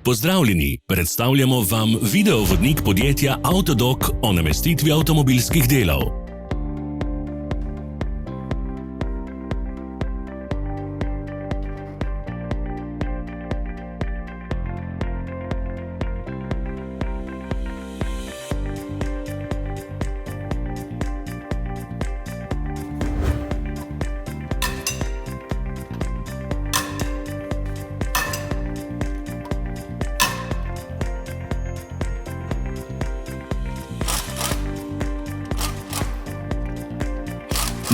Pozdravljeni, predstavljamo vam videovodnik podjetja Avtodok o namestitvi avtomobilskih delov.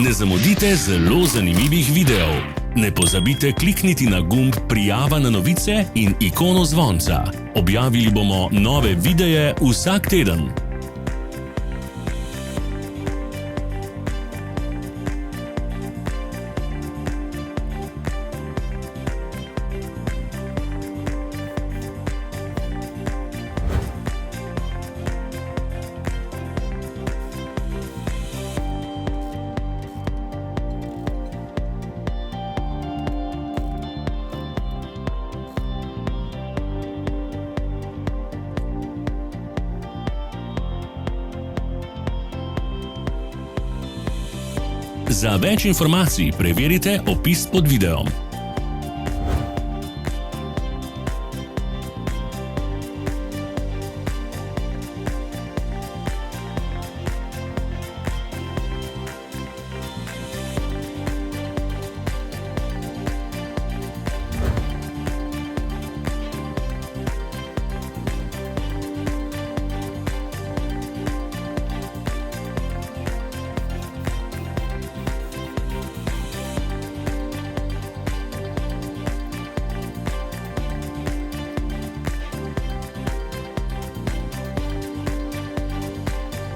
Ne zamudite zelo zanimivih videov. Ne pozabite klikniti na gumb Prijava na novice in ikono zvonca. Objavili bomo nove videe vsak teden. Za več informacij preverite opis pod videom.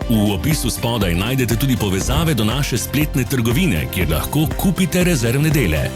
V opisu spodaj najdete tudi povezave do naše spletne trgovine, kjer lahko kupite rezervne dele.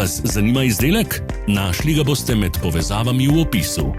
Vas zanima izdelek? Našli ga boste med povezavami v opisu.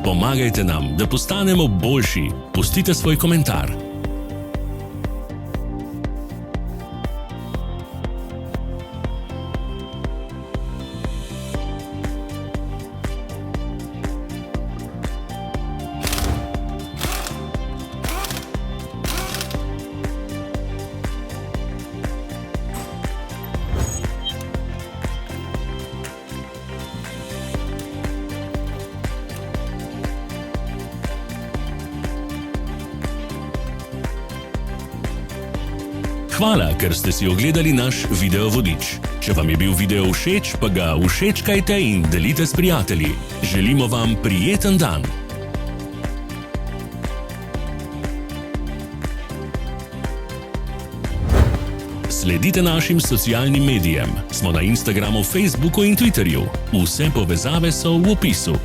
Pomagajte nam, da postanemo boljši. Pustite svoj komentar. Hvala, ker ste si ogledali naš videovodič. Če vam je bil video všeč, pa ga všečkajte in delite s prijatelji. Želimo vam prijeten dan! Sledite našim socialnim medijem. Smo na Instagramu, Facebooku in Twitterju. Vse povezave so v opisu.